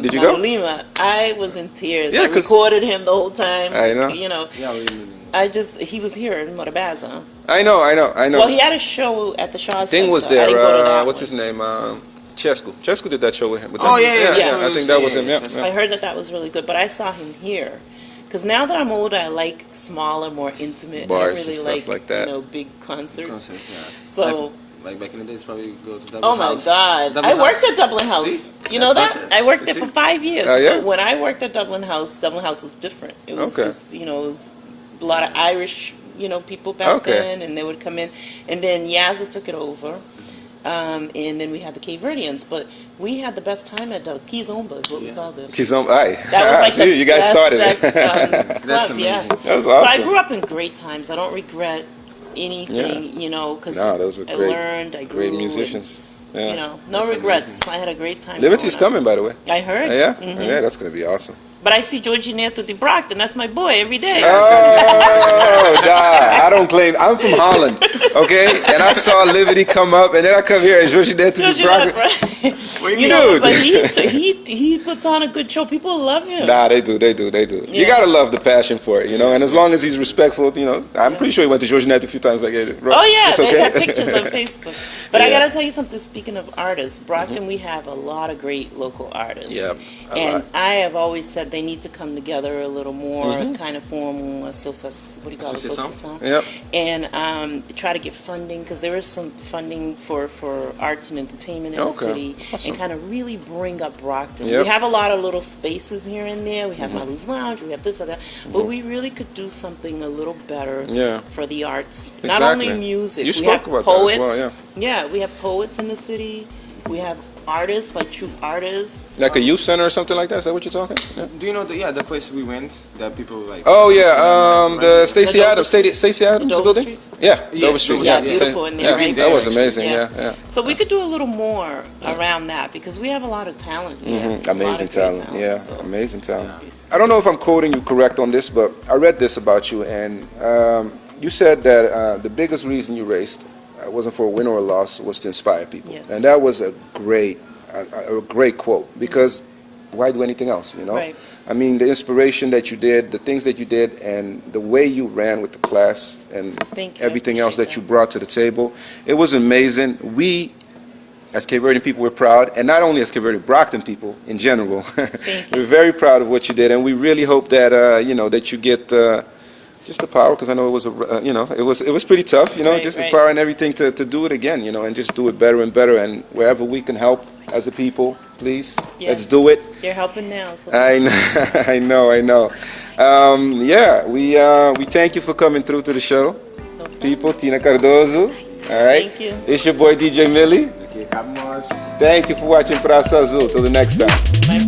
Speaker 2: Did you go?
Speaker 3: Lima. I was in tears.
Speaker 2: Yeah,
Speaker 3: I
Speaker 2: 'cause-
Speaker 3: recorded him the whole time.
Speaker 2: I know.
Speaker 3: You know,
Speaker 4: Yeah,
Speaker 3: he was here in Morabaza.
Speaker 2: I know.
Speaker 3: Well, he had a show at the Shaw
Speaker 2: Thing was
Speaker 3: Center. I
Speaker 2: there.
Speaker 3: didn't go to that
Speaker 2: What's
Speaker 3: one.
Speaker 2: his name? Chesco. Chesco did that show with him. With
Speaker 4: Oh,
Speaker 2: them.
Speaker 4: yeah.
Speaker 2: I think that was him. Yeah.
Speaker 3: I heard that was really good, but I saw him here. Because now that I'm older, I like smaller, more intimate.
Speaker 2: Bars
Speaker 3: I
Speaker 2: and
Speaker 3: don't really
Speaker 2: stuff like that.
Speaker 3: You know, big concerts.
Speaker 4: Concert, yeah.
Speaker 3: So.
Speaker 4: Like back in the days, probably go to Dublin
Speaker 3: Oh my
Speaker 4: House.
Speaker 3: God!
Speaker 4: Dublin
Speaker 3: I worked
Speaker 4: House.
Speaker 3: at Dublin House.
Speaker 4: See?
Speaker 3: You know
Speaker 4: That's
Speaker 3: that?
Speaker 4: not
Speaker 3: I worked there
Speaker 4: See?
Speaker 3: for 5 years.
Speaker 2: Oh, yeah?
Speaker 3: But when I worked at Dublin House was different. It was
Speaker 2: Okay.
Speaker 3: just, you know, it was a lot of Irish, you know, people back
Speaker 2: Okay.
Speaker 3: then, and they would come in. And then Yazza took it over. And then we had the Cape Verdeans. But we had the best time at the Kizomba is what we called it.
Speaker 2: He's on. Aye.
Speaker 3: That was like
Speaker 2: See,
Speaker 3: the
Speaker 2: you guys
Speaker 3: best,
Speaker 2: started
Speaker 3: best,
Speaker 2: it.
Speaker 4: That's
Speaker 3: club, yeah.
Speaker 4: amazing.
Speaker 2: That was
Speaker 3: So I
Speaker 2: awesome.
Speaker 3: grew up in great times. I don't regret anything, you know, because
Speaker 2: No, those are
Speaker 3: I
Speaker 2: great,
Speaker 3: learned, I grew.
Speaker 2: great
Speaker 3: and,
Speaker 2: musicians. Yeah.
Speaker 3: You know, no
Speaker 4: That's
Speaker 3: regrets.
Speaker 4: amazing.
Speaker 3: I had a great time.
Speaker 2: Liberty's
Speaker 3: growing up.
Speaker 2: coming, by the way.
Speaker 3: I heard.
Speaker 2: Yeah,
Speaker 3: Mhm.
Speaker 2: yeah, that's gonna be awesome.
Speaker 3: But I see Georgie Neto de Brockton. That's my boy every day.
Speaker 2: Oh, nah, I don't claim. I'm from Holland, okay? And I saw Liberty come up, and then I come here and Georgie there to
Speaker 3: Georgie
Speaker 2: the
Speaker 3: Neto,
Speaker 2: Brockton.
Speaker 3: right? You know,
Speaker 2: Dude.
Speaker 3: but he puts on a good show. People love him.
Speaker 2: Nah, they do. You
Speaker 3: Yeah.
Speaker 2: gotta love the passion for it, you know. And as long as he's respectful, you know, I'm pretty sure he went to Georgia Net a few times. Like, hey, bro,
Speaker 3: Oh yeah,
Speaker 2: it's
Speaker 3: they
Speaker 2: okay.
Speaker 3: got pictures on Facebook. But I
Speaker 2: Yeah.
Speaker 3: gotta tell you something. Speaking of artists, Brockton, we have a lot of great local artists.
Speaker 2: Yep, a
Speaker 3: and
Speaker 2: lot.
Speaker 3: I have always said they need to come together a little more, kind of form what do you call it?
Speaker 4: Association?
Speaker 3: Association.
Speaker 2: Yep.
Speaker 3: And try to get funding because there is some funding for arts and entertainment in the
Speaker 2: Okay,
Speaker 3: city,
Speaker 2: awesome.
Speaker 3: and kind of really bring up Brockton.
Speaker 2: Yep.
Speaker 3: We have a lot of little spaces here and there. We have Malu's Lounge. We have this or that, but we really could do something a little better
Speaker 2: Yeah.
Speaker 3: for the arts. Not
Speaker 2: Exactly.
Speaker 3: only music.
Speaker 2: You
Speaker 3: we
Speaker 2: spoke
Speaker 3: have
Speaker 2: about that as
Speaker 3: poets.
Speaker 2: well, yeah.
Speaker 3: Yeah, we have poets in the city. We have artists, like true artists.
Speaker 2: Like a youth center or something like that? Is that what you're talking? Yeah.
Speaker 4: Do you know the place we went that people like?
Speaker 2: Oh yeah, the Stacey
Speaker 3: Dover
Speaker 2: Adams, Stacey Adams
Speaker 3: Dover
Speaker 2: building.
Speaker 3: Street?
Speaker 2: Yeah,
Speaker 4: Yes,
Speaker 2: Dover Street.
Speaker 4: Dover
Speaker 3: Yeah,
Speaker 4: Street,
Speaker 3: beautiful in there,
Speaker 2: Yeah,
Speaker 3: right?
Speaker 2: that was
Speaker 4: Actually.
Speaker 2: amazing. Yeah.
Speaker 3: So we could do a little more around that because we have a lot of talent here. A lot of
Speaker 2: Amazing
Speaker 3: great
Speaker 2: talent. Yeah,
Speaker 3: so-
Speaker 2: amazing talent. I don't know if I'm quoting you correct on this, but I read this about you, and you said that the biggest reason you raced wasn't for a win or a loss, was to inspire people,
Speaker 3: Yes.
Speaker 2: and that was a great quote because why do anything else? You know,
Speaker 3: Right.
Speaker 2: I mean, the inspiration that you did, the things that you did, and the way you ran with the class, and
Speaker 3: Thank you, I
Speaker 2: everything else
Speaker 3: appreciate
Speaker 2: that you
Speaker 3: that.
Speaker 2: brought to the table, it was amazing. We, as Cape Verdean people, we're proud, and not only as Cape Verdean, Brockton people in general,
Speaker 3: Thank you.
Speaker 2: we're very proud of what you did, and we really hope that you know that you get just the power, because I know it was you know it was pretty tough, you know,
Speaker 3: Right,
Speaker 2: just
Speaker 3: right.
Speaker 2: the power and everything to do it again, you know, and just do it better and better, and wherever we can help as a people, please, let's
Speaker 3: Yes.
Speaker 2: do it.
Speaker 3: You're helping now. So
Speaker 2: I know, I know. Yeah, we thank you for coming through to the show,
Speaker 3: no problem.
Speaker 2: people. Tina Cardoso, all right.
Speaker 3: Thank you.
Speaker 2: It's your boy DJ Millie.
Speaker 4: Okay, Capmos.
Speaker 2: Thank you for watching Praçazul. Till the next time.
Speaker 3: My